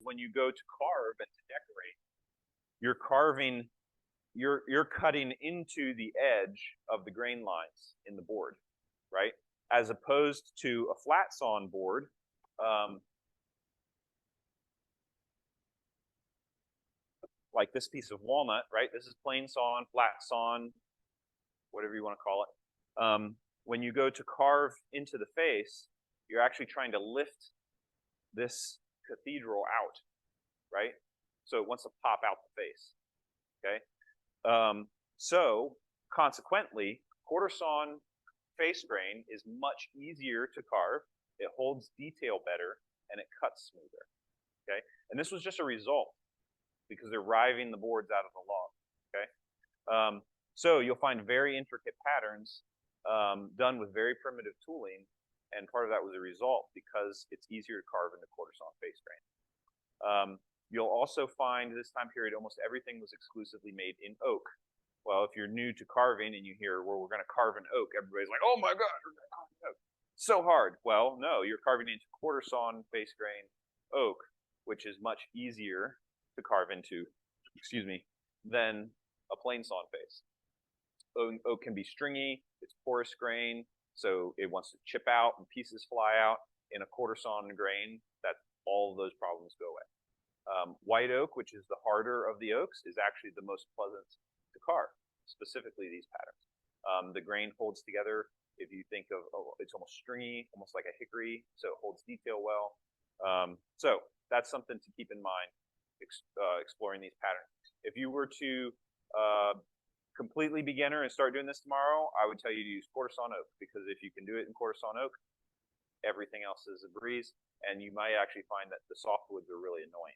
when you go to carve and to decorate, you're carving, you're cutting into the edge of the grain lines in the board, right? As opposed to a flat sawn board, like this piece of walnut, right? This is plain sawn, flat sawn, whatever you want to call it. When you go to carve into the face, you're actually trying to lift this cathedral out, right? So it wants to pop out the face, okay? So consequently, quarter sawn face grain is much easier to carve. It holds detail better and it cuts smoother, okay? And this was just a result because they're riving the boards out of the log, okay? So you'll find very intricate patterns done with very primitive tooling, and part of that was a result because it's easier to carve into quarter sawn face grain. You'll also find this time period almost everything was exclusively made in oak. Well, if you're new to carving and you hear, well, we're going to carve an oak, everybody's like, oh my God, we're going to carve an oak. So hard. Well, no, you're carving into quarter sawn face grain oak, which is much easier to carve into, excuse me, than a plain sawn face. Oak can be stringy, it's porous grain, so it wants to chip out and pieces fly out. In a quarter sawn grain, that all of those problems go away. White oak, which is the harder of the oaks, is actually the most pleasant to carve, specifically these patterns. The grain holds together. If you think of, it's almost stringy, almost like a hickory, so it holds detail well. So that's something to keep in mind, exploring these patterns. If you were to completely beginner and start doing this tomorrow, I would tell you to use quarter sawn oak, because if you can do it in quarter sawn oak, everything else is a breeze, and you might actually find that the softwoods are really annoying.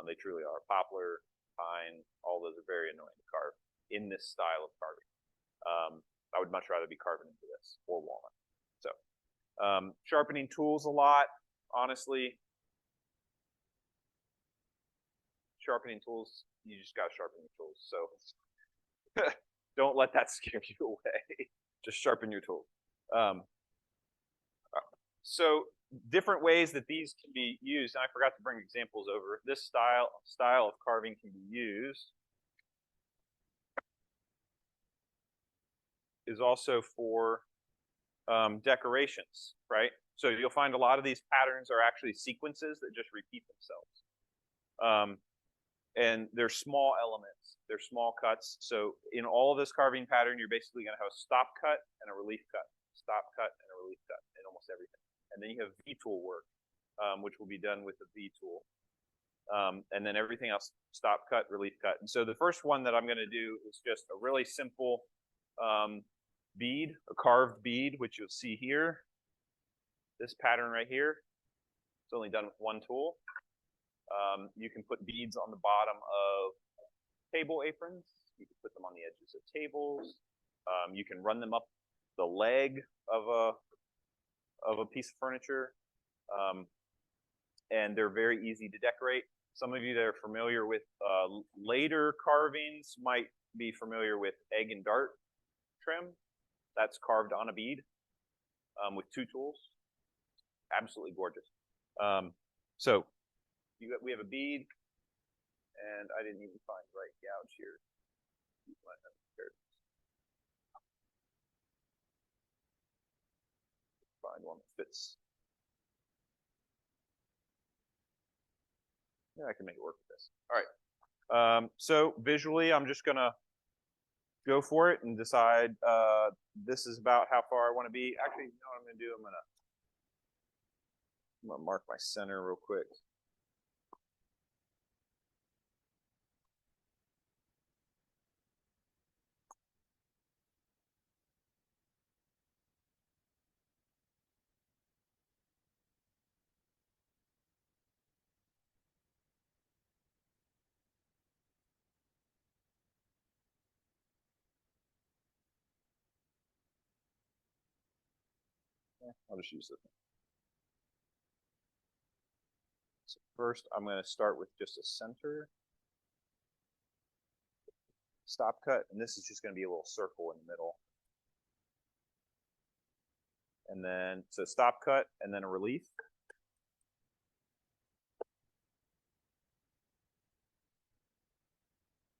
They truly are. Poplar, pine, all those are very annoying to carve in this style of carving. I would much rather be carving into this, or walnut. So sharpening tools a lot, honestly. Sharpening tools, you just got to sharpen your tools. So don't let that scare you away. Just sharpen your tools. So different ways that these can be used, and I forgot to bring examples over. This style of carving can be used is also for decorations, right? So you'll find a lot of these patterns are actually sequences that just repeat themselves. And they're small elements, they're small cuts. So in all of this carving pattern, you're basically going to have a stop cut and a relief cut, stop cut and a relief cut in almost everything. And then you have V-tool work, which will be done with the V-tool. And then everything else, stop cut, relief cut. And so the first one that I'm going to do is just a really simple bead, a carved bead, which you'll see here. This pattern right here. It's only done with one tool. You can put beads on the bottom of table aprons. You can put them on the edges of tables. You can run them up the leg of a piece of furniture. And they're very easy to decorate. Some of you that are familiar with later carvings might be familiar with egg and dart trim. That's carved on a bead with two tools. Absolutely gorgeous. So we have a bead, and I didn't even find the right gouge here. Find one that fits. Yeah, I can make it work with this. All right. So visually, I'm just gonna go for it and decide this is about how far I want to be. Actually, you know what I'm gonna do? I'm gonna mark my center real quick. I'll just use this one. So first, I'm going to start with just a center stop cut, and this is just going to be a little circle in the middle. And then, so stop cut, and then a relief.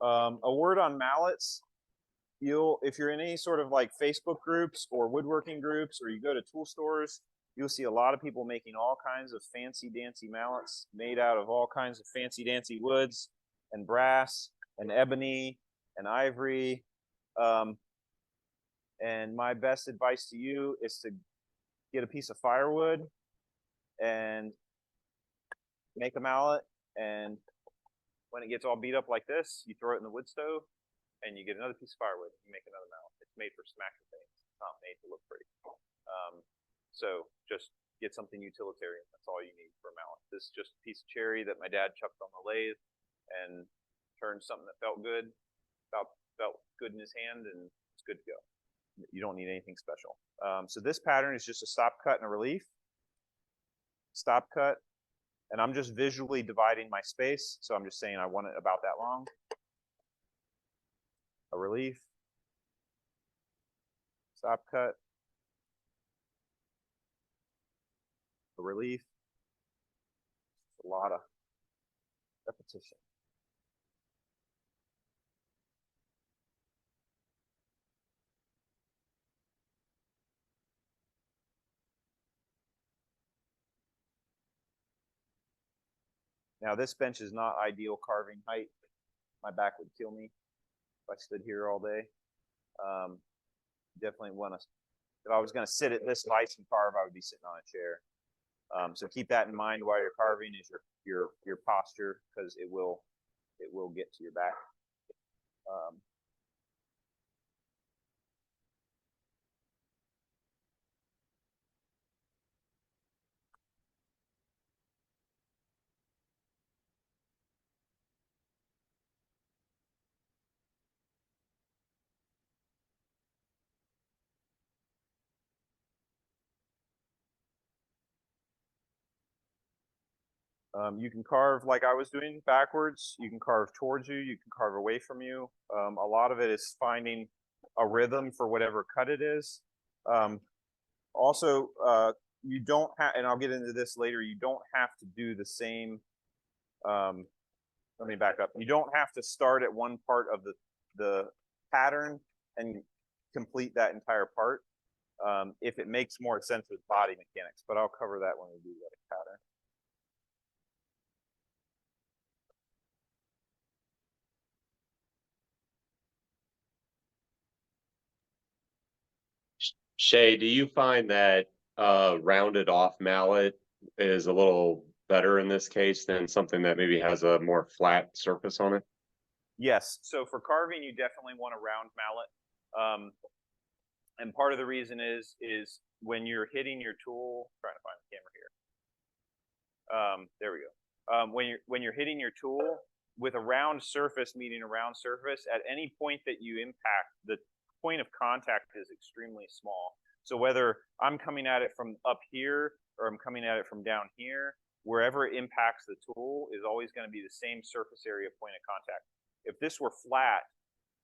A word on mallets. If you're in any sort of like Facebook groups or woodworking groups, or you go to tool stores, you'll see a lot of people making all kinds of fancy dancy mallets made out of all kinds of fancy dancy woods and brass and ebony and ivory. And my best advice to you is to get a piece of firewood and make a mallet. And when it gets all beat up like this, you throw it in the wood stove and you get another piece of firewood. You make another mallet. It's made for smacking things. It's not made to look pretty. So just get something utilitarian. That's all you need for a mallet. This is just a piece of cherry that my dad chucked on the lathe and turned something that felt good, felt good in his hand, and it's good to go. You don't need anything special. So this pattern is just a stop cut and a relief. Stop cut, and I'm just visually dividing my space. So I'm just saying I want it about that long. A relief, stop cut, a relief. A lot of repetition. Now this bench is not ideal carving height. My back would kill me if I stood here all day. Definitely want to, if I was going to sit at this height and carve, I would be sitting on a chair. So keep that in mind while you're carving, is your posture, because it will get to your back. You can carve like I was doing backwards. You can carve towards you. You can carve away from you. A lot of it is finding a rhythm for whatever cut it is. Also, you don't have, and I'll get into this later, you don't have to do the same. Let me back up. You don't have to start at one part of the pattern and complete that entire part if it makes more sense with body mechanics, but I'll cover that when we do that pattern. Shea, do you find that rounded off mallet is a little better in this case than something that maybe has a more flat surface on it? Yes. So for carving, you definitely want a round mallet. And part of the reason is when you're hitting your tool, trying to find the camera here. There we go. When you're hitting your tool with a round surface meeting a round surface, at any point that you impact, the point of contact is extremely small. So whether I'm coming at it from up here or I'm coming at it from down here, wherever it impacts the tool is always going to be the same surface area point of contact. If this were flat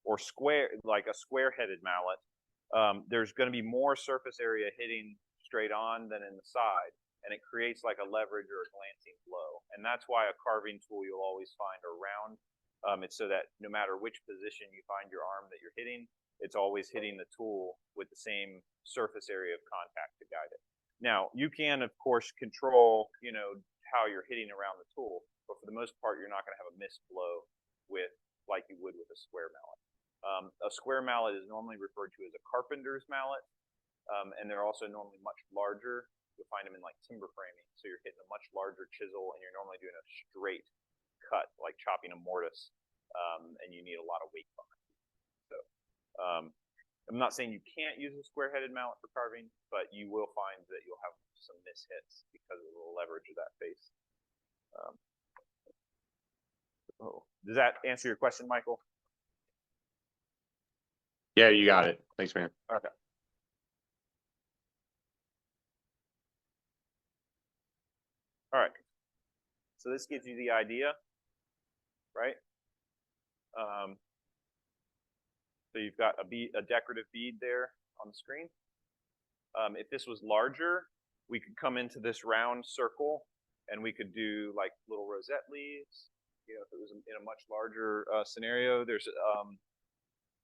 or square, like a square-headed mallet, there's going to be more surface area hitting straight on than in the side, and it creates like a leverage or a glancing blow. And that's why a carving tool you'll always find are round. It's so that no matter which position you find your arm that you're hitting, it's always hitting the tool with the same surface area of contact to guide it. Now, you can, of course, control, how you're hitting around the tool, but for the most part, you're not going to have a missed blow with like you would with a square mallet. A square mallet is normally referred to as a carpenter's mallet, and they're also normally much larger. You'll find them in like timber framing, so you're hitting a much larger chisel, and you're normally doing a straight cut, like chopping a mortise, and you need a lot of weight behind it. So I'm not saying you can't use a square-headed mallet for carving, but you will find that you'll have some mishits because of the leverage of that face. Does that answer your question, Michael? Yeah, you got it. Thanks, man. Okay. All right. So this gives you the idea, right? So you've got a decorative bead there on the screen. If this was larger, we could come into this round circle and we could do like little rosette leaves, You know, if it was in a much larger scenario, there's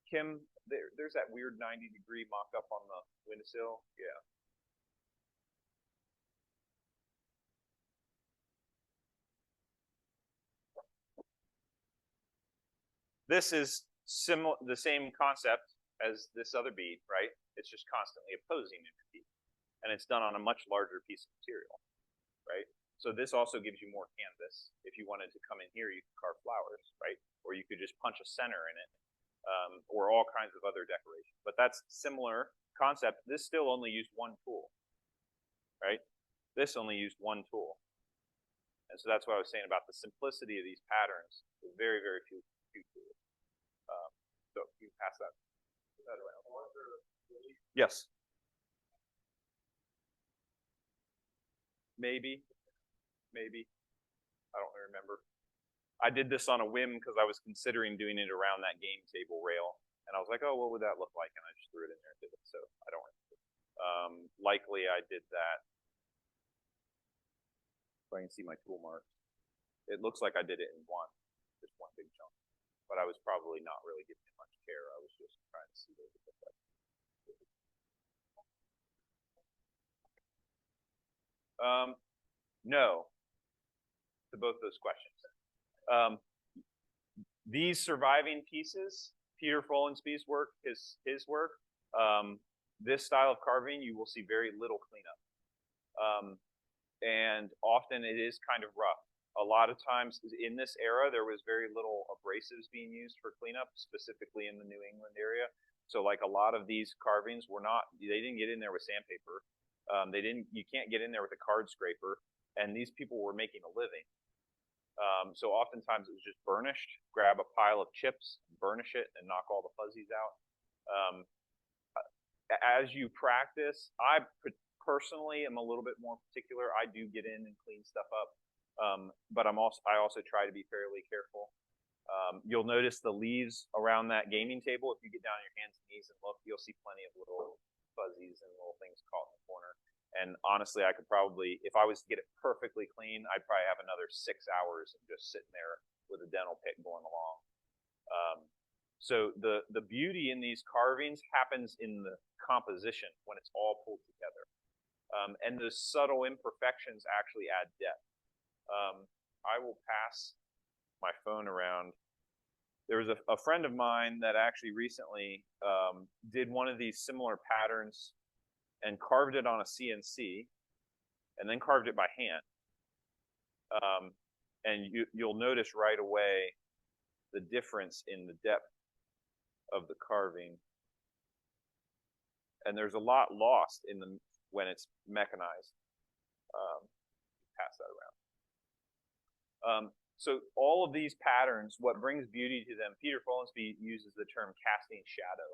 Kim, there's that weird 90-degree mock-up on the windowsill. Yeah. This is the same concept as this other bead, right? It's just constantly opposing the bead. And it's done on a much larger piece of material, right? So this also gives you more canvas. If you wanted to come in here, you could carve flowers, right? Or you could just punch a center in it, or all kinds of other decoration. But that's similar concept. This still only used one tool, right? This only used one tool. And so that's what I was saying about the simplicity of these patterns. Very, very few tools. So you pass that around. Yes. Maybe. I don't remember. I did this on a whim because I was considering doing it around that game table rail. And I was like, oh, what would that look like? And I just threw it in there and did it. So I don't remember. Likely I did that. If I can see my tool mark. It looks like I did it in just one big chunk. But I was probably not really giving it much care. I was just trying to see what it looked like. No, to both those questions. These surviving pieces, Peter Follensby's work, his work, this style of carving, you will see very little cleanup. And often it is kind of rough. A lot of times in this era, there was very little abrasives being used for cleanup, specifically in the New England area. So like a lot of these carvings they didn't get in there with sandpaper. You can't get in there with a card scraper. And these people were making a living. So oftentimes it was just burnished, grab a pile of chips, burnish it, and knock all the fuzzies out. As you practice, I personally am a little bit more particular. I do get in and clean stuff up, but I also try to be fairly careful. You'll notice the leaves around that gaming table. If you get down on your hands and knees and look, you'll see plenty of little fuzzies and little things caught in the corner. And honestly, I could probably, if I was to get it perfectly clean, I'd probably have another 6 hours of just sitting there with a dental pick going along. So the beauty in these carvings happens in the composition when it's all pulled together. And those subtle imperfections actually add depth. I will pass my phone around. There was a friend of mine that actually recently did one of these similar patterns and carved it on a CNC and then carved it by hand. And you'll notice right away the difference in the depth of the carving. And there's a lot lost when it's mechanized. Pass that around. So all of these patterns, what brings beauty to them, Peter Follensby uses the term casting shadow.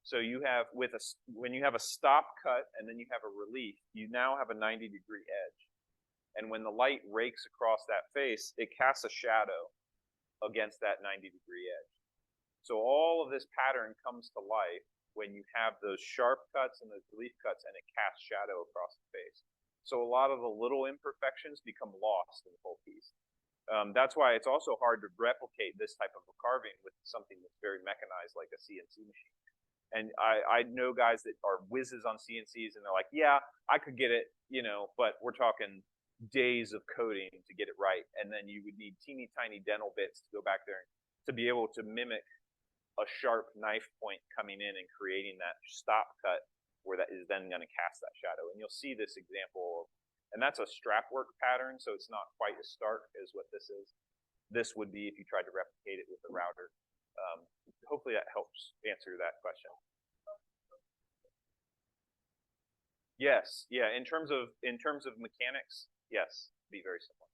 So you have when you have a stop cut and then you have a relief, you now have a 90-degree edge. And when the light rakes across that face, it casts a shadow against that 90-degree edge. So all of this pattern comes to life when you have those sharp cuts and those relief cuts and it casts shadow across the face. So a lot of the little imperfections become lost in the whole piece. That's why it's also hard to replicate this type of a carving with something that's very mechanized like a CNC machine. And I know guys that are whizzes on CNCs and they're like, yeah, I could get it, but we're talking days of coding to get it right. And then you would need teeny tiny dental bits to go back there to be able to mimic a sharp knife point coming in and creating that stop cut where that is then going to cast that shadow. And you'll see this example, and that's a strap work pattern, so it's not quite as stark as what this is. This would be if you tried to replicate it with a router. Hopefully that helps answer that question. Yes, yeah. In terms of mechanics, yes, be very similar.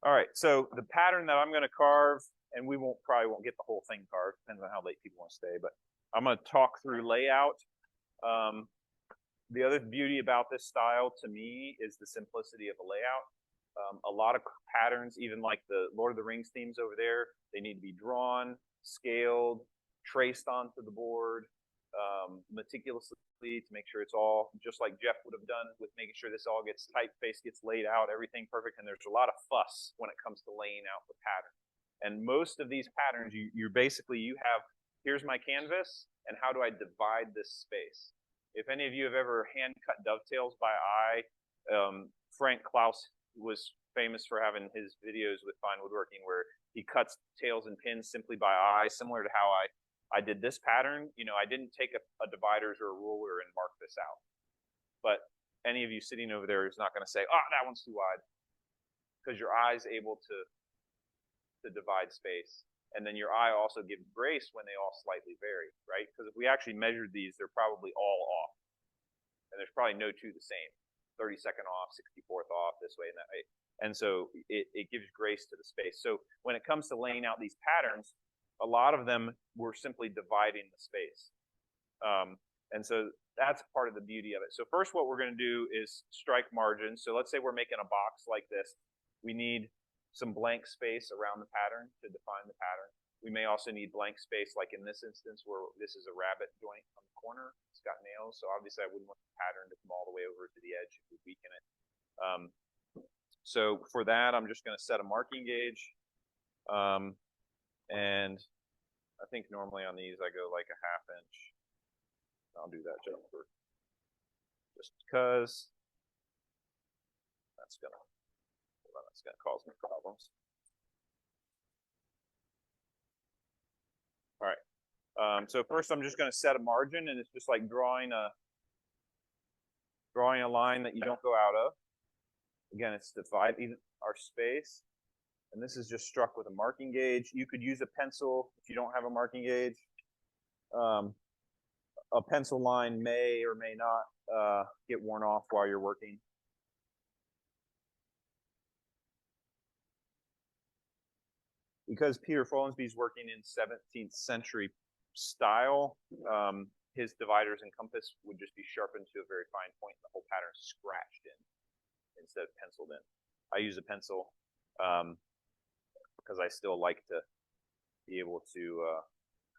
All right, so the pattern that I'm going to carve, and we probably won't get the whole thing carved, depends on how late people want to stay, but I'm going to talk through layout. The other beauty about this style to me is the simplicity of a layout. A lot of patterns, even like the Lord of the Rings themes over there, they need to be drawn, scaled, traced onto the board, meticulously to make sure it's all just like Jeff would have done with making sure this all gets typeface, gets laid out, everything perfect. And there's a lot of fuss when it comes to laying out the pattern. And most of these patterns, you basically, you have, here's my canvas, and how do I divide this space? If any of you have ever hand cut dovetails by eye, Frank Klaus was famous for having his videos with fine woodworking where he cuts tails and pins simply by eye, similar to how I did this pattern. You know, I didn't take a dividers or a ruler and mark this out. But any of you sitting over there is not going to say, oh, that one's too wide, because your eye's able to divide space. And then your eye also gives grace when they all slightly vary, right? Because if we actually measured these, they're probably all off. And there's probably no two the same. 32nd off, 64th off, this way and that way. And so it gives grace to the space. So when it comes to laying out these patterns, a lot of them were simply dividing the space. And so that's part of the beauty of it. So first what we're going to do is strike margins. So let's say we're making a box like this. We need some blank space around the pattern to define the pattern. We may also need blank space, like in this instance where this is a rabbet joint on the corner. It's got nails, so obviously I wouldn't want the pattern to come all the way over to the edge. It would weaken it. So for that, I'm just going to set a marking gauge. And I think normally on these I go like a 1/2 inch. I'll do that just because that's gonna cause me problems. All right. So first I'm just going to set a margin, and it's just like drawing a line that you don't go out of. Again, it's dividing our space. And this is just struck with a marking gauge. You could use a pencil if you don't have a marking gauge. A pencil line may or may not get worn off while you're working. Because Peter Follansbee's working in 17th century style, his dividers and compass would just be sharpened to a very fine point, and the whole pattern scratched in instead of penciled in. I use a pencil because I still like to be able to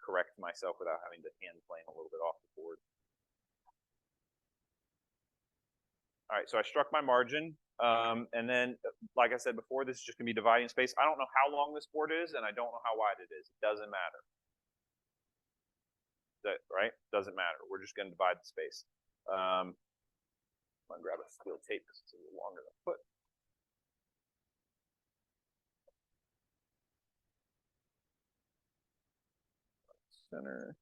correct myself without having to hand plane a little bit off the board. All right, so I struck my margin. And then, like I said before, this is just going to be dividing space. I don't know how long this board is, and I don't know how wide it is. It doesn't matter. Right? Doesn't matter. We're just going to divide the space. I'm going to grab a steel tape because it's a little longer than a foot. Center.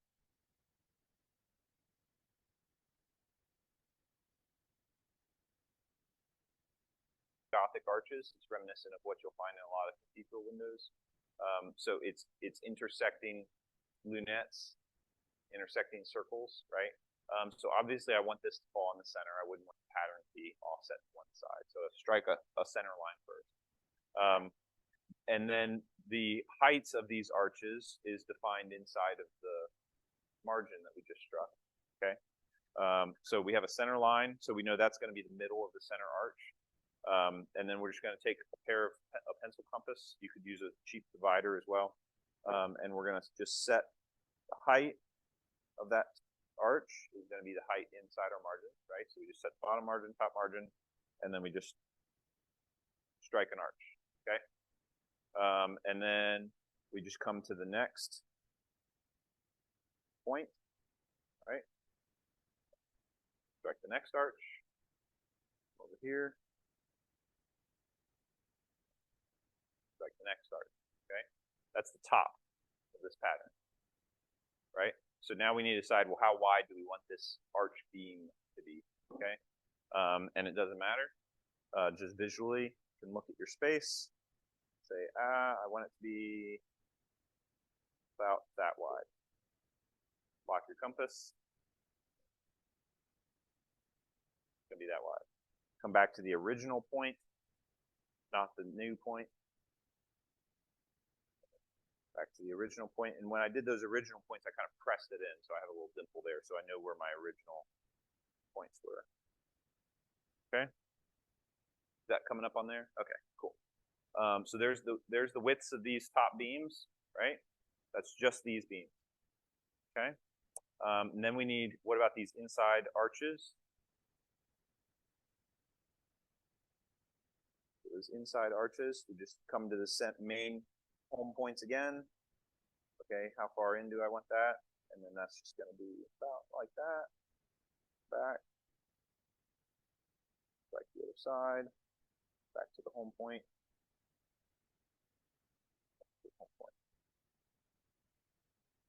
Gothic arches. It's reminiscent of what you'll find in a lot of cathedral windows. So it's intersecting lunettes, intersecting circles, right? So obviously I want this to fall in the center. I wouldn't want the pattern to be offset to one side. So strike a center line first. And then the heights of these arches is defined inside of the margin that we just struck, okay? So we have a center line, so we know that's going to be the middle of the center arch. And then we're just going to take a pencil compass. You could use a cheap divider as well. And we're going to just set the height of that arch is going to be the height inside our margin, right? So we just set bottom margin, top margin, and then we just strike an arch, okay? And then we just come to the next point, right? Strike the next arch over here. Strike the next arch, okay? That's the top of this pattern, right? So now we need to decide, well, how wide do we want this arch beam to be, okay? And it doesn't matter. Just visually, you can look at your space, say, I want it to be about that wide. Lock your compass. It's going to be that wide. Come back to the original point, not the new point. Back to the original point. And when I did those original points, I kind of pressed it in. So I have a little dimple there. So I know where my original points were. Okay. Is that coming up on there? Okay, cool. So there's the widths of these top beams, right? That's just these beams. Okay. And then we need, what about these inside arches? Those inside arches, we just come to the main home points again. Okay, how far in do I want that? And then that's just going to be about like that. Back to the other side. Back to the home point.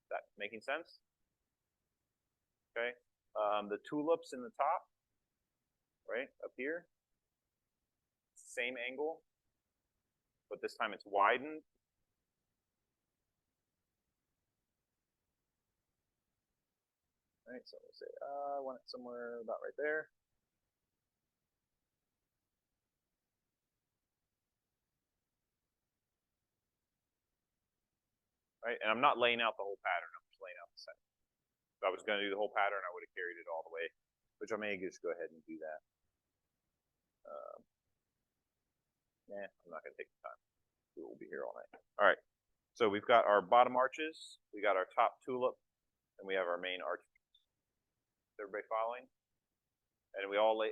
That making sense? Okay. The tulips in the top, right up here. Same angle, but this time it's widened. Right, so we'll say I want it somewhere about right there. Right, and I'm not laying out the whole pattern, I'm just laying out the center. If I was going to do the whole pattern, I would have carried it all the way, which I may just go ahead and do that. I'm not going to take the time. We'll be here all night. All right, so we've got our bottom arches, we got our top tulip, and we have our main arches. Is everybody following? And we all lay.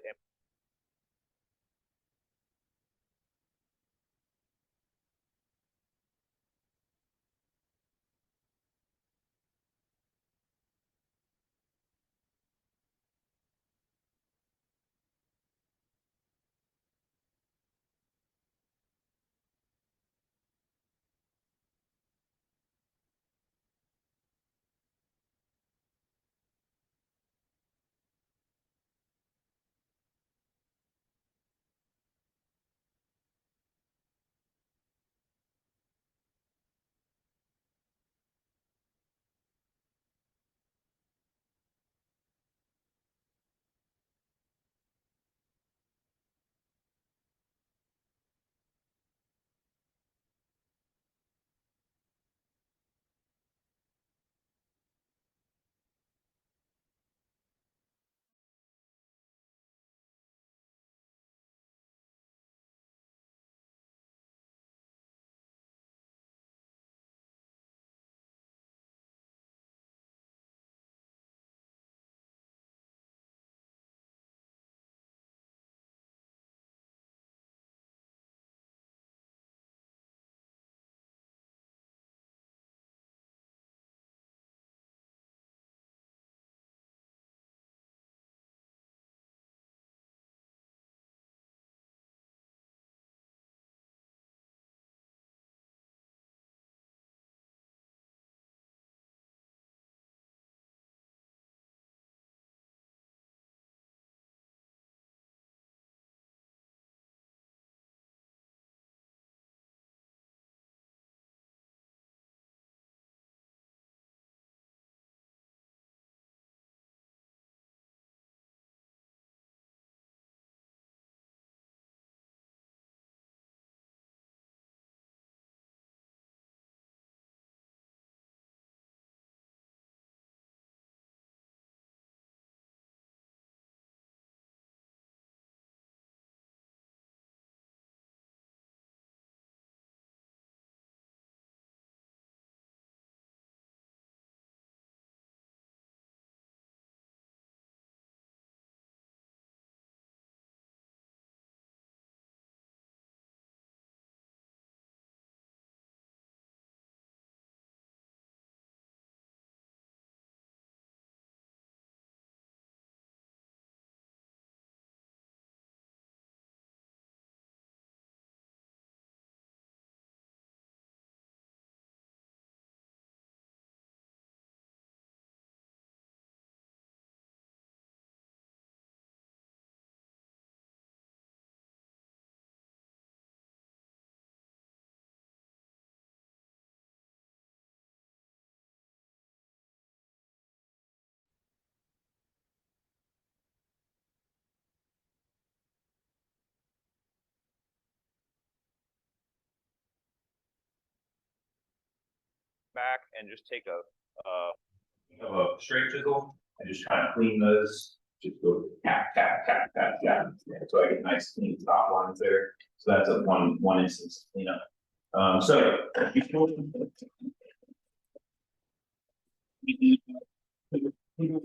Back and just take a straight chisel and just kind of clean those. Just go tap, tap, tap, tap, tap. So I get nice clean top lines there. So that's a one instance of cleanup. So It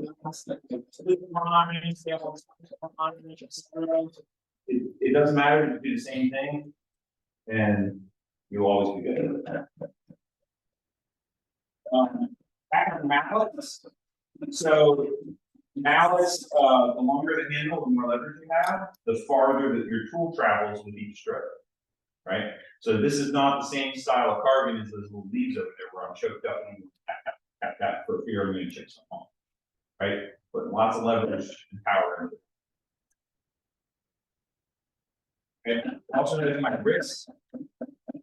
doesn't matter if you do the same thing, and you'll always be good. Back on mallets. So mallets, the longer the handle, the more leverage you have, the farther that your tool travels with each stroke. Right? So this is not the same style of carving as those little leaves over there where I'm choked up and tap for fear I'm gonna chip something off. Right? But lots of leverage and power into it. Okay. Also notice my wrist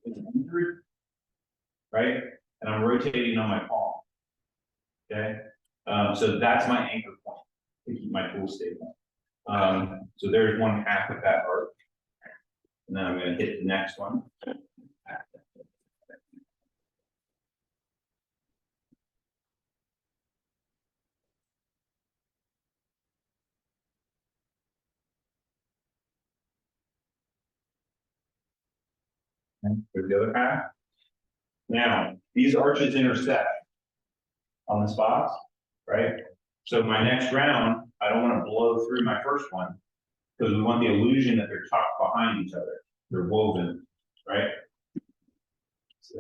is injured, right? And I'm rotating on my palm. Okay. So that's my anchor point to keep my tool stable. So there's one half of that arc. And then I'm going to hit the next one. And for the other half. Now, these arches intersect on the spots, right? So my next round, I don't want to blow through my first one because we want the illusion that they're tucked behind each other. They're woven, right? So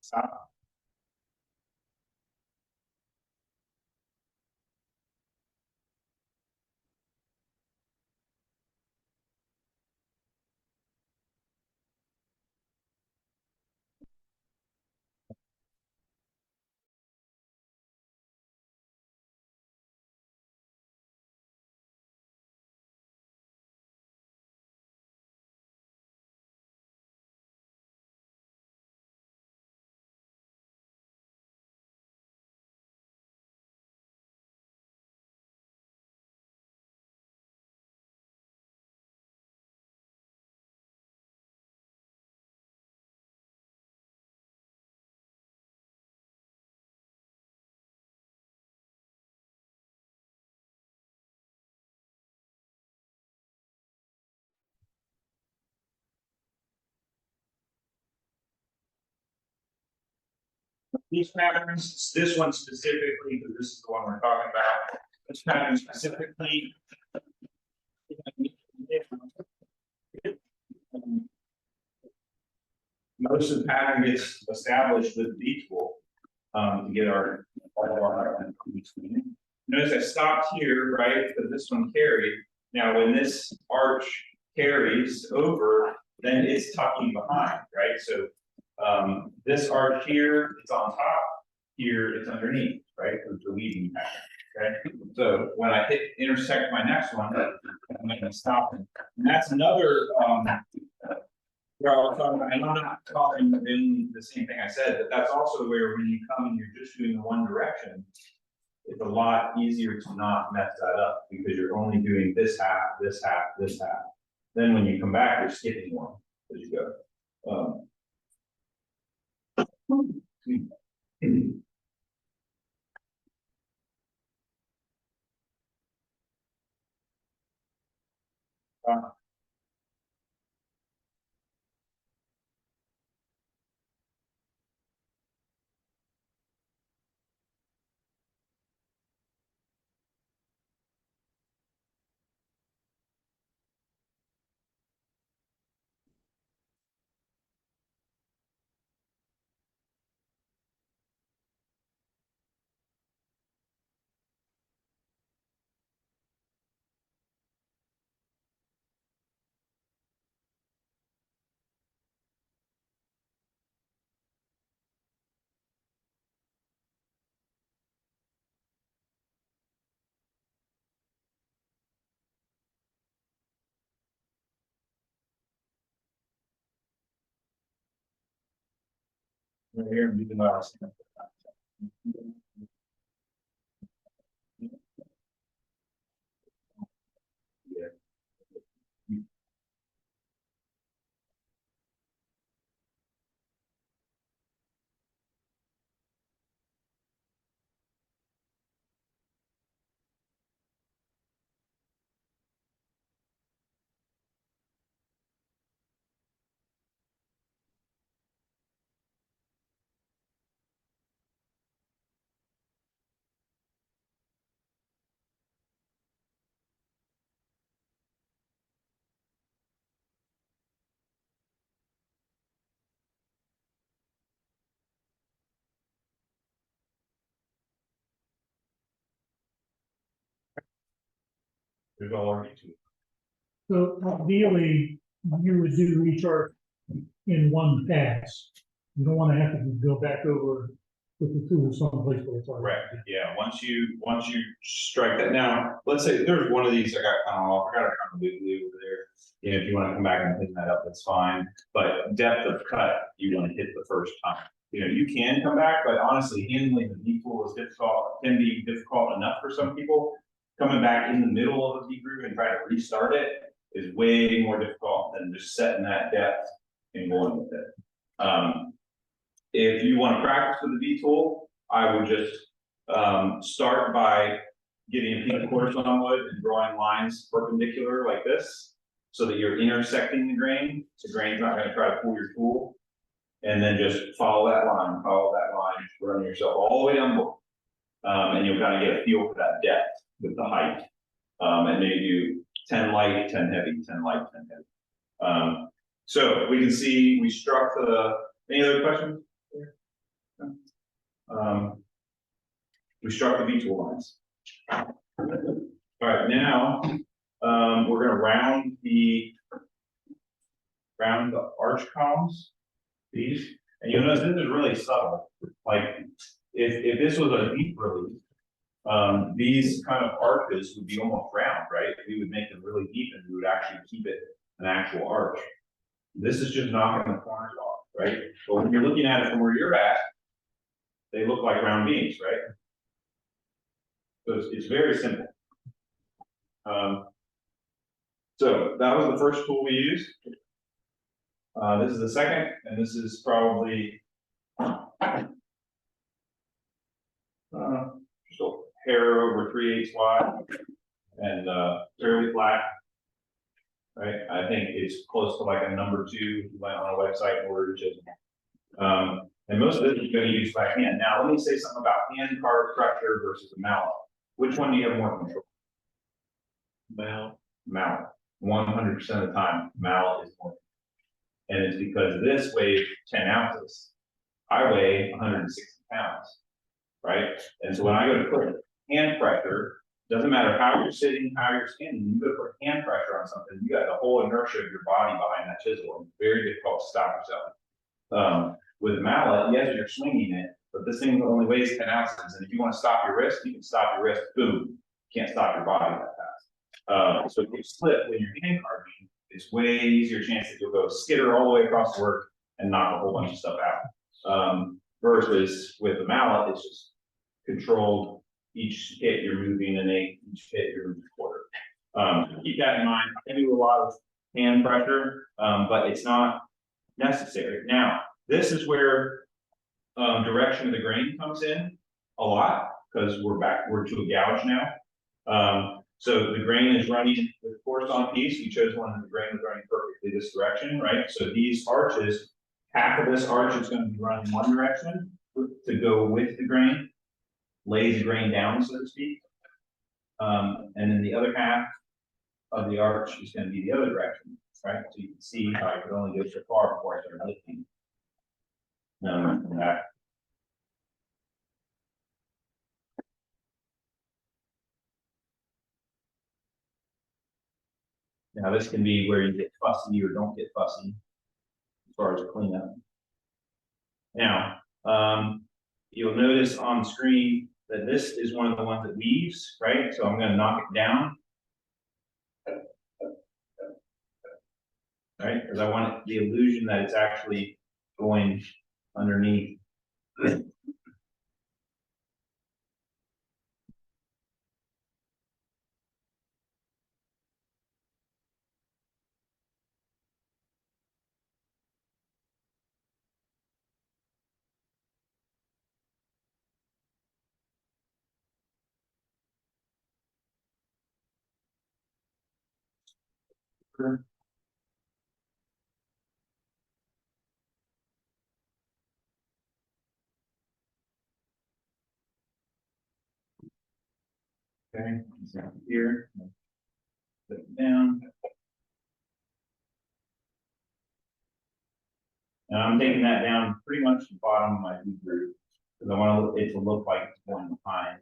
stop. These patterns, this one specifically, because this is the one we're talking about, this pattern specifically. Most of the pattern gets established with the tool to get our. Notice I stopped here, right? Because this one carried. Now, when this arch carries over, then it's tucking behind, right? So this arch here, it's on top. Here, it's underneath, right? Because the weaving pattern. Okay. So when I hit intersect my next one, I'm going to stop it. And that's another where I was talking about, and I'm not talking in the same thing I said, but that's also where when you come and you're just doing the one direction, it's a lot easier to not mess that up because you're only doing this half, this half, this half. Then when you come back, you're skipping one as you go. Right here, you can There's all our YouTube. So ideally, you would do each arc in one pass. You don't want to have to go back over with the tool someplace where it's already. Correct, yeah, once you strike that, now, let's say there's one of these I got kind of off, I got a kind of wiggly over there. You know, if you want to come back and clean that up, that's fine, but depth of cut, you want to hit the first time. You know, you can come back, but honestly, handling the V tool is difficult, can be difficult enough for some people. Coming back in the middle of a V groove and trying to restart it is way more difficult than just setting that depth and going with it. If you want to practice with the V tool, I would just start by getting a piece of quartz on wood and drawing lines perpendicular like this, so that you're intersecting the grain. The grain's not going to try to pull your tool, and then just follow that line, run yourself all the way down board, and you'll kind of get a feel for that depth with the height. And maybe do 10 light, 10 heavy, 10 light, 10 heavy. So we can see we struck the. Any other questions? We struck the V tool lines. All right, now we're going to round the arch columns. These, and you'll notice this is really subtle. Like if this was a deep relief, these kind of arches would be almost round, right? We would make them really deep, and we would actually keep it an actual arch. This is just knocking the corners off, right? But when you're looking at it from where you're at, they look like round beams, right? So it's very simple. So that was the first tool we used. This is the second, and this is probably just a hair over 3/8 wide and fairly flat. Right, I think it's close to like a number 2. You went on a website and ordered it. And most of this is going to use by hand. Now, let me say something about hand carved pressure versus a mallet. Which one do you have more control? Mallet. 100% of the time, mallet is more. And it's because this weighs 10 ounces. I weigh 160 pounds, right? And so when I go to put hand pressure, doesn't matter how you're sitting, how you're standing, you go to put hand pressure on something, you got the whole inertia of your body behind that chisel. It's very difficult to stop yourself. With a mallet, yes, you're swinging it, but this thing only weighs 10 ounces. And if you want to stop your wrist, you can stop your wrist, boom. You can't stop your body that fast. So if you slip when you're hand carving, it's way easier chance that you'll go skitter all the way across the work and knock a whole bunch of stuff out. Versus with the mallet, it's just controlled. Each hit you're moving an eighth, each hit you're moving a quarter. Keep that in mind. I do a lot of hand pressure, but it's not necessary. Now, this is where direction of the grain comes in a lot, because we're to a gouge now. So the grain is running with course on piece. We chose one that the grain was running perfectly this direction, right? So these arches, half of this arch is going to be running one direction to go with the grain, lay the grain down, so to speak. And then the other half of the arch is going to be the other direction, right? So you can see how I could only go so far before I start lifting. That. Now this can be where you get fussy or don't get fussy as far as cleanup. Now, you'll notice on the screen that this is one of the ones that weaves, right? So I'm going to knock it down. Right? Because I want the illusion that it's actually going underneath. Okay, here, put it down. And I'm taking that down pretty much to the bottom of my V groove because I want it to look like it's going behind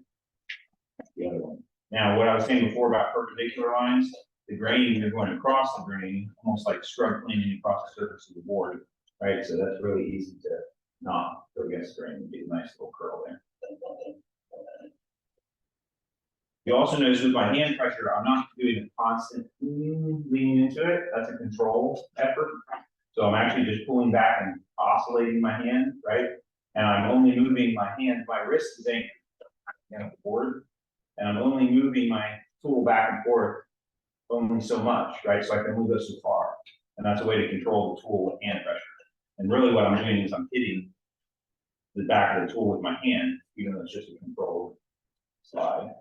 the other one. Now, what I was saying before about perpendicular lines, the grain, you're going across the grain, almost like scrub cleaning across the surface of the board, right? So that's really easy to not go against the grain and get a nice little curl there. You also notice with my hand pressure, I'm not doing a constant leaning into it. That's a control effort. So I'm actually just pulling back and oscillating my hand, right? And I'm only moving my hand, my wrist is anchored against the board, and I'm only moving my tool back and forth only so much, right? So I can move this so far. And that's a way to control the tool with hand pressure. And really what I'm doing is I'm hitting the back of the tool with my hand, even though it's just a controlled slide.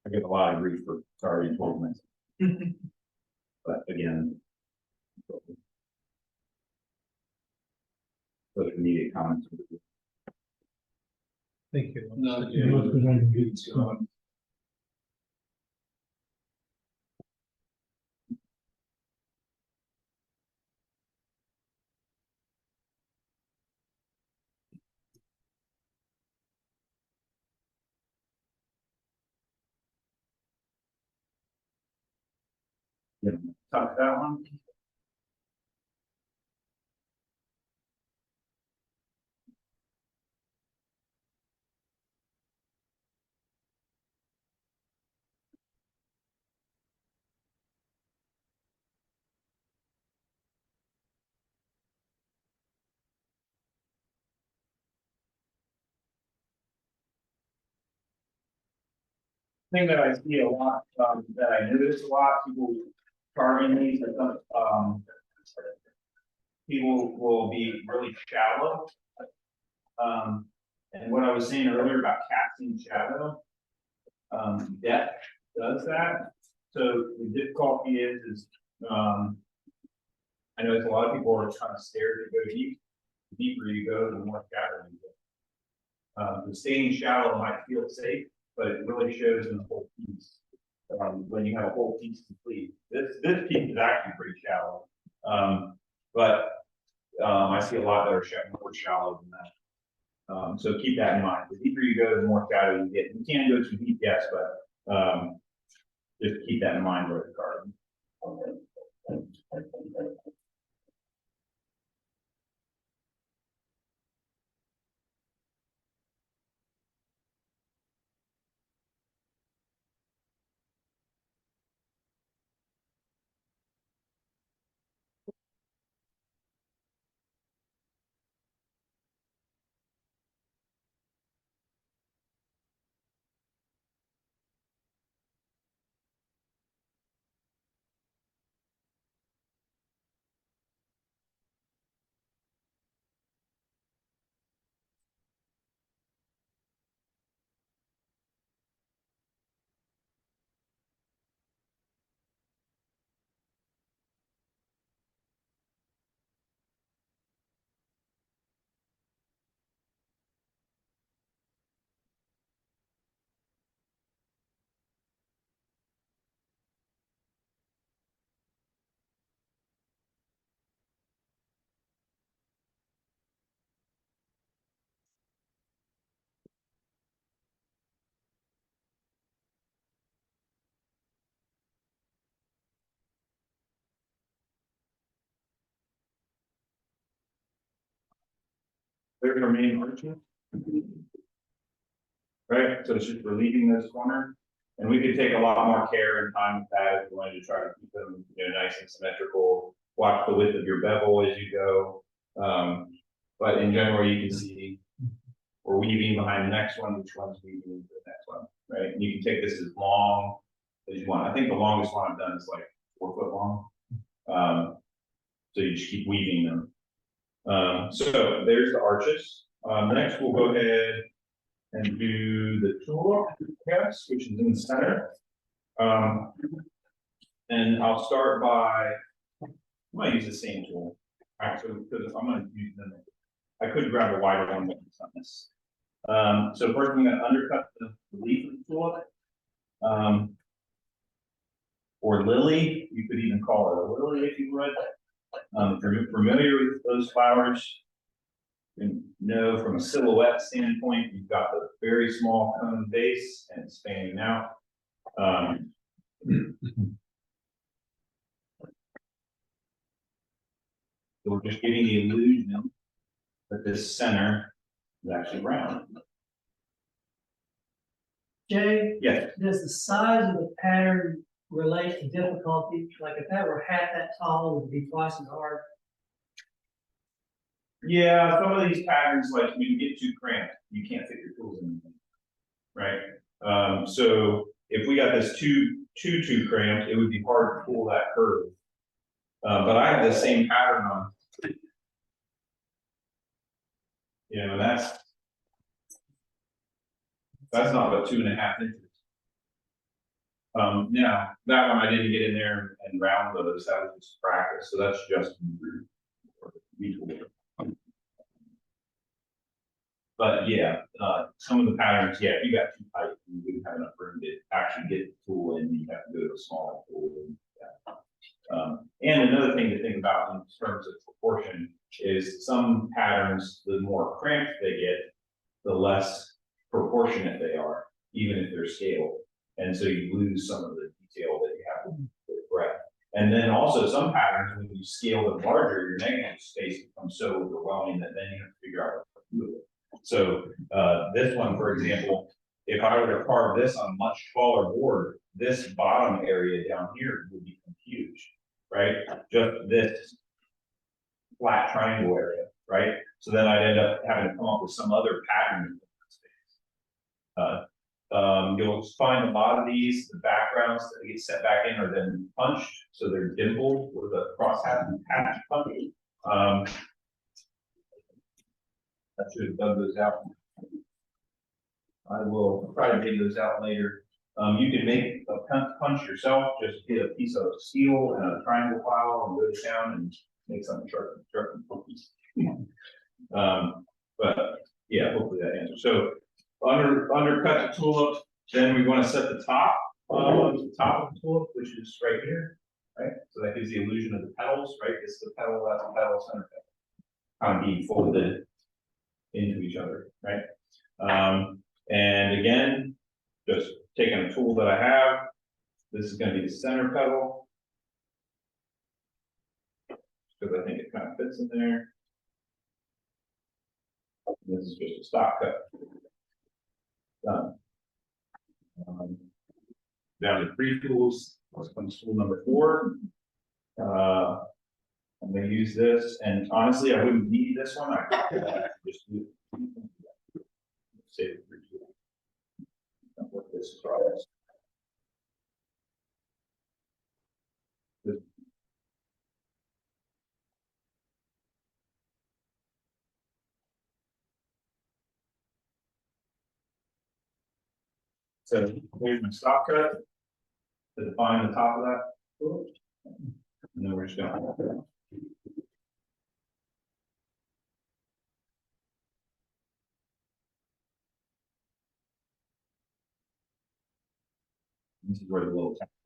I get a lot of grief for sorry told myself. But again, social media comments. Thank you. No, Yeah, that's good idea. Talk that one. Thing that I see a lot, that I notice a lot, people carving these, people will be really shallow. And what I was saying earlier about casting shadow, depth does that. So the difficulty is, I know a lot of people are trying to stare to go deep. The deeper you go, the more shadow you get. The staying shallow might feel safe, but it really shows in the whole piece. When you have a whole piece complete, this piece is actually pretty shallow, but I see a lot that are more shallow than that. So keep that in mind. The deeper you go, the more shadow you get. You can go too deep, yes, but just keep that in mind with the card. There's our main arches. Right, so it's just relieving this corner. And we could take a lot more care and time with that if we wanted to try to keep them, nice and symmetrical. Watch the width of your bevel as you go. But in general, you can see we're weaving behind the next one, which one's weaving into the next one, right? And you can take this as long as you want. I think the longest one I've done is like 4 foot long. So you just keep weaving them. So there's the arches. Next, we'll go ahead and do the tulip, yes, which is in the center. And I'll start by I might use the same tool. Actually, because I'm gonna use them. I could grab a wider one, but it's not this. So first I'm gonna undercut the leaf of the tulip. Or lily, you could even call it a lily if you would. If you're familiar with those flowers, you know from a silhouette standpoint, you've got the very small cone base and it's fanning out. So we're just getting the illusion that this center is actually round. Jay, Yes. does the size of the pattern relate to difficulty? Like if that were half that tall, it would be twice as hard. Yeah, some of these patterns, like when you get too cramped, you can't fit your tools in. Right? So if we got this too cramped, it would be hard to pull that curve. But I have the same pattern on. You know, that's not but 2.5 inches. Now that one I didn't get in there and round those, that was just practice, so that's just retool. But yeah, some of the patterns, yeah, if you got too tight, you wouldn't have enough room to actually get the tool in, you have to go to a smaller tool. And another thing to think about in terms of proportion is some patterns, the more cramped they get, the less proportionate they are, even if they're scaled. And so you lose some of the detail that you have with breadth. And then also some patterns, when you scale them larger, your negative space becomes so overwhelming that then you have to figure out what to do with it. So this one, for example, if I were to carve this on a much taller board, this bottom area down here would become huge, right? Just this flat triangle area, right? So then I'd end up having to come up with some other pattern. You'll find a lot of these, the backgrounds that get set back in are then punched, so they're dimpled with a crosshatch punch. I should have done those out. I will try to dig those out later. You can make a punch yourself, just get a piece of steel and a triangle file and go to town and make something sharp and funky. But yeah, hopefully that answers. So undercut the tulip, then we want to set the top of the tulip, which is right here, right? So that gives the illusion of the petals, right? It's the petal, that's the petal, center petal, kind of being folded into each other, right? And again, just taking a tool that I have, this is going to be the center petal, because I think it kind of fits in there. This is just a stock cut. Done. Down to 3 tools. Let's come to tool number 4. I'm going to use this, and honestly, I wouldn't need this one. I could just do save it for you. What this is. So here's my stop cut to define the top of that. And then we're just going. This is where the little top.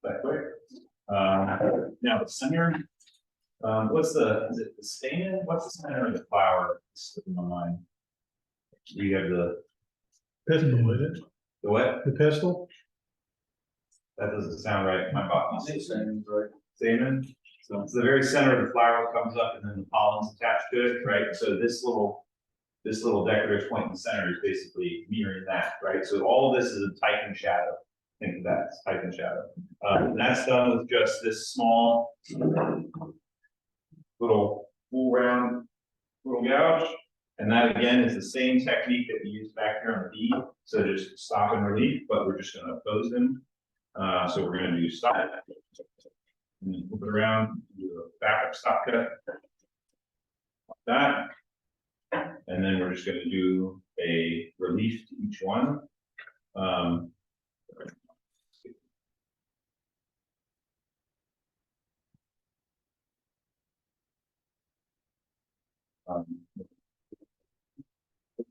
That quick. Now the center. Is it the stamen? What's the center of the flower? It's slipping my mind. You have the Pistil, is it? the what? The pistil? That doesn't sound right. My body. Stamen, right? Stamen. So it's the very center of the flower comes up, and then the pollen's attached to it, right? So this little decorative point in the center is basically mirroring that, right? So all of this is a typing shadow. into that type of shadow. And that's done with just this small little full round little gouge. And that again is the same technique that we used back here on the B. So just stop and relief, but we're just gonna oppose them. So we're gonna do stop. And then flip it around, do a backup stop cut. Like that. And then we're just gonna do a relief to each one. Um,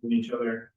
with each other.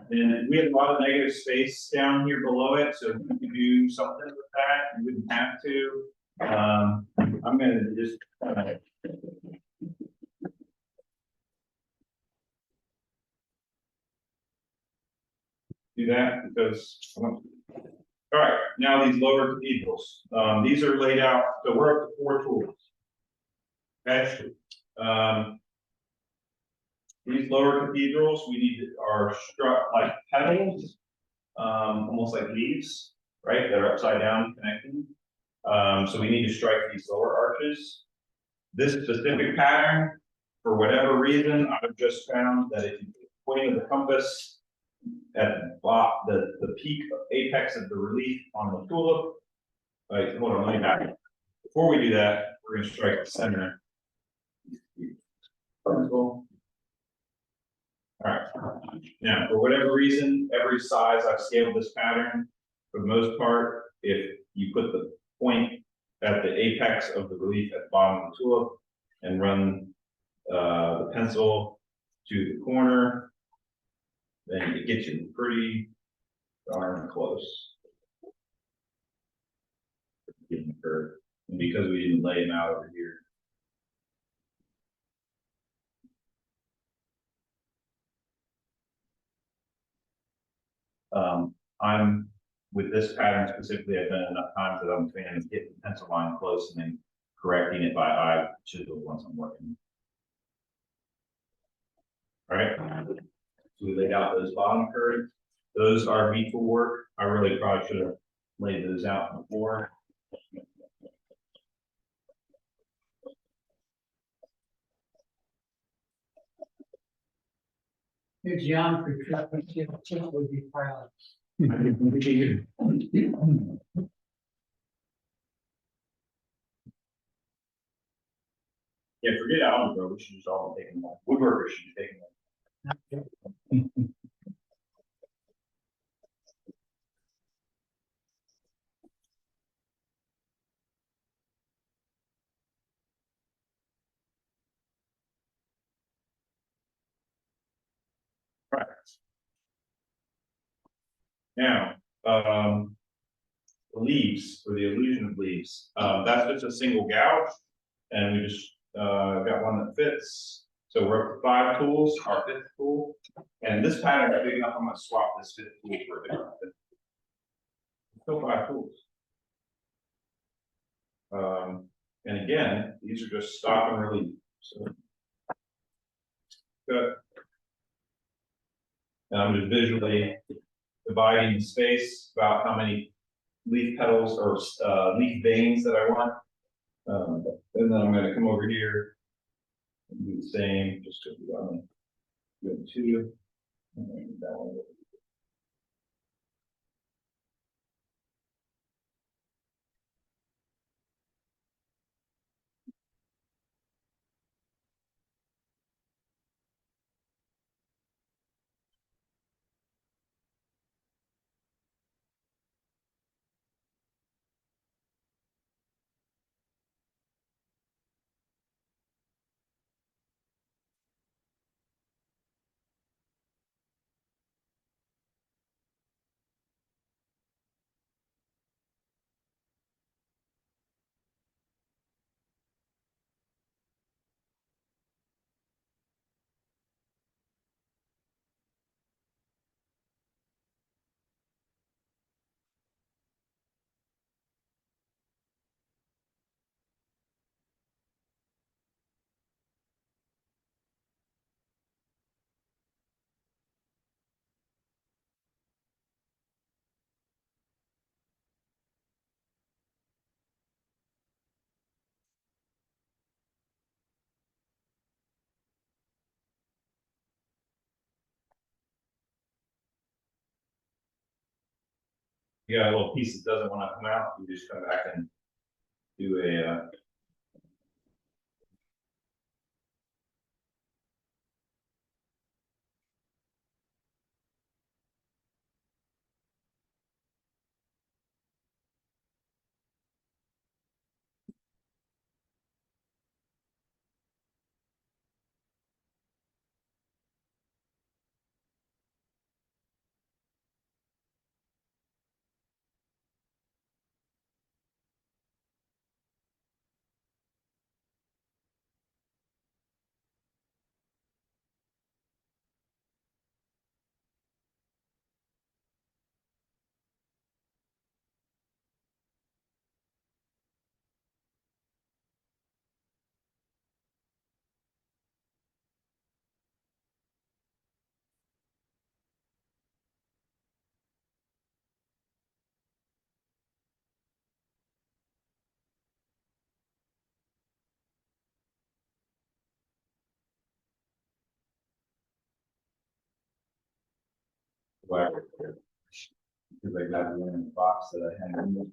And we have a lot of negative space down here below it, so we could do something with that. You wouldn't have to. I'm gonna just do that because. All right, now these lower cathedrals. These are laid out. So we're up to 4 tools. Okay. These lower cathedrals, we need are struck like petals, almost like leaves, right? They're upside down connecting. So we need to strike these lower arches. This specific pattern, for whatever reason, I've just found that if you point of the compass at the peak apex of the relief on the tulip, like, hold on, let me back. Before we do that, we're gonna strike the center. All right, now, for whatever reason, every size I've scaled this pattern, for the most part, if you put the point at the apex of the relief at the bottom of the tulip and run the pencil to the corner, then it gets you pretty darn close. Getting the curve. And because we didn't lay them out over here. I'm with this pattern specifically, I've done it enough times that I'm trying to get the pencil line close and then correcting it by eye chisel once I'm working. All right. So we laid out those bottom curves. Those are meatful work. I really probably should have laid those out before. Your geometry truck would be proud. Yeah, forget algebra. We should just all take them. Woodworkers should be taking them. Right. Now, the leaves, or the illusion of leaves, that's just a single gouge, and we just got one that fits. So we're up to 5 tools, our 5th tool, and this pattern is big enough. I'm going to swap this 5th tool for a different 5th. Still 5 tools. And again, these are just stop and relief. So good. And I'm just visually dividing the space about how many leaf petals or leaf veins that I want. And then I'm going to come over here and do the same, just to be on good 2. And then that one. you got a little piece that doesn't want to come out, you just come back and do a, whatever. Because I got one in the box that I had in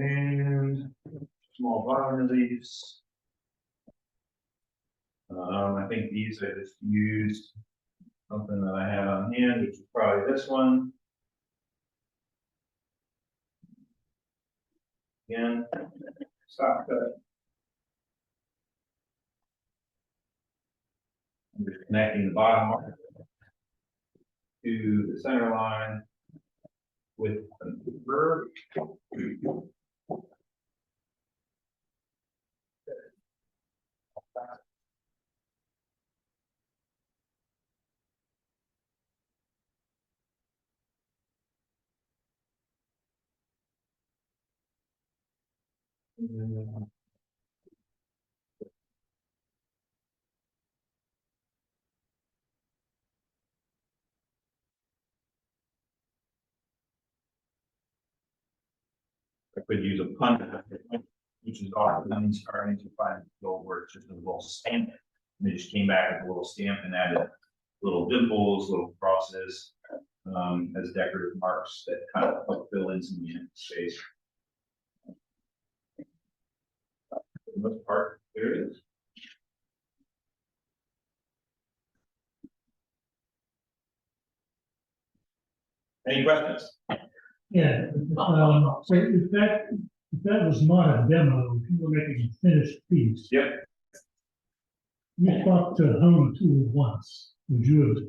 and small bottom reliefs. I think these I just used something that I have on hand, which is probably this one. Again, stop cut. I'm just connecting the bottom mark to the center line with a curve. I could use a punch, which is often on these carvings you find gold where it's just a little stamp. And they just came back with a little stamp and added little dimples, little crosses, as decorative marks that kind of help fill in some empty space. For the most part, there it is. Any questions? Yeah, so if that was not a demo, if you were making a finished piece. Yep. You stopped to hone a tool once, would you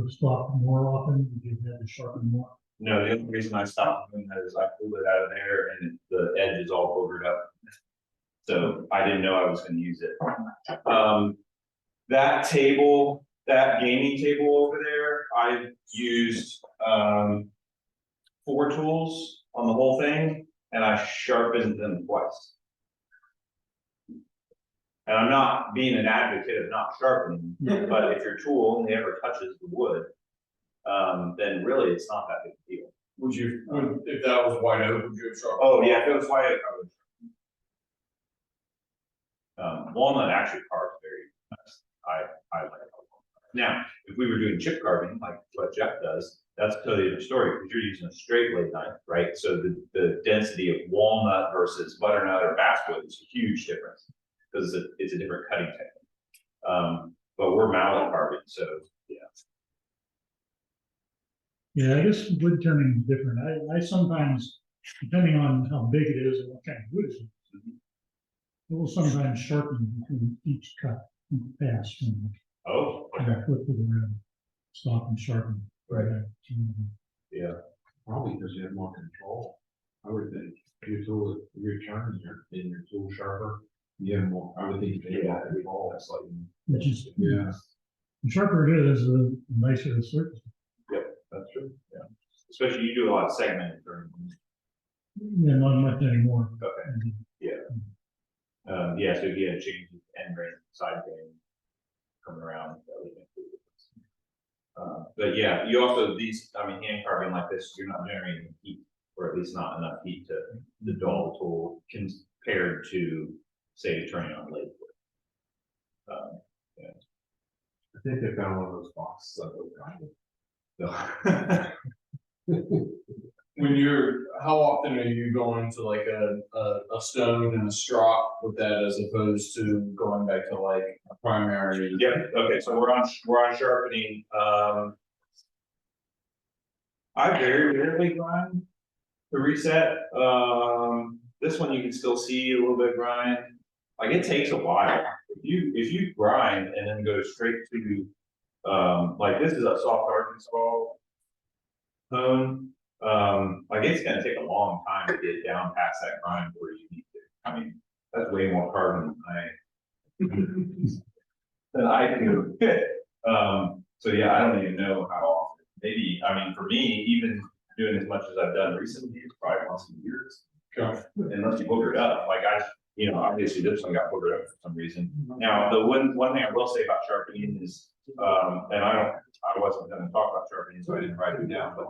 have stopped more often, would you have had to sharpen more? No, the only reason I stopped doing that is I pulled it out of there and the edge is all boogered up. So I didn't know I was gonna use it. That table, that gaming table over there, I used, 4 tools on the whole thing and I sharpened them twice. And I'm not being an advocate of not sharpening, but if your tool only ever touches the wood, then really it's not that big a deal. Would you, if that was wide open, would you have sharpened? Oh, yeah, if it was wide open, I would. Walnut actually carves very nice. I like it. Now, if we were doing chip carving, like what Jeff does, that's a totally different story, because you're using a straight blade knife, right? So the density of walnut versus butternut or basswood is a huge difference, because it's a different cutting technique. But we're mallet carving, so Yeah, I guess wood turning is different. I sometimes, depending on how big it is and what kind of wood it is, it will sometimes sharpen between each cut and pass. And Oh, I got flip to the rim, stop and sharpen. Right. Yeah, probably because you have more control. I would think, your tool, your turns, in your tool sharper, you have more, I would think you have more control, that's like. Which is, Yeah. the sharper it is, the nicer the surface. that's true, yeah. Especially you do a lot of segmented turning. Yeah, not much anymore. Okay. Yeah, so if you had changes, end grain, side grain, coming around, that would make a difference. But yeah, you also, these, I mean, hand carving like this, you're not generating heat, or at least not enough heat to the dull tool compared to, say, turning on lathe. I think they found one of those boxes that When you're, how often are you going to like a stone and a strop with that as opposed to going back to like a primary? Yeah, okay, so we're on sharpening, I very rarely grind to reset, this one you can still see a little bit grind, like it takes a while. If you grind and then go straight to, like this is a soft Arkansas bone, like it's gonna take a long time to get down past that grind where you need to, I mean, that's way more carbon than I do. So yeah, I don't even know how often, maybe, I mean, for me, even doing as much as I've done recently, it's probably once a year. Okay. Unless you booger it up, like obviously this one got boogered up for some reason. Now, the one thing I will say about sharpening is, and I wasn't gonna talk about sharpening, so I didn't write it down, but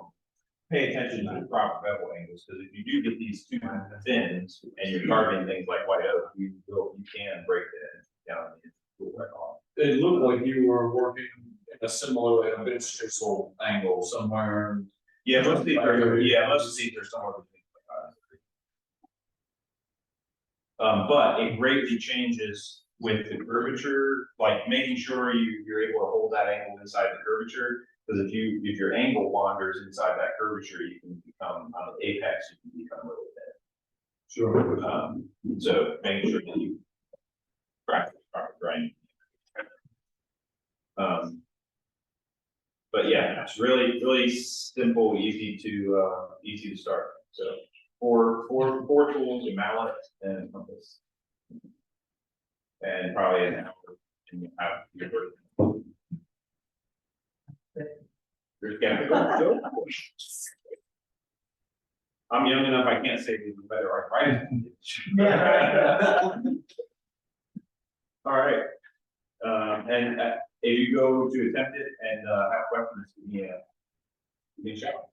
pay attention to the proper bevel angles, because if you do get these too thins and you're carving things like white oak, you can break it down the tool right off. It looked like you were working in a similar, like a bench chisel angle somewhere. Yeah, most of these are somewhere between. But it greatly changes with the curvature, like making sure you're able to hold that angle inside the curvature. Because if your angle wanders inside that curvature, you can become, on the apex, you can become really thin. Sure. So making sure that you practice proper grinding. But yeah, it's really, really simple, easy to start. So four tools, a mallet and a compass. And probably an hour and you have your work. There's go. I'm young enough, I can't say even better arthritis. All right. And if you go to attempt it and have questions, give me a shout.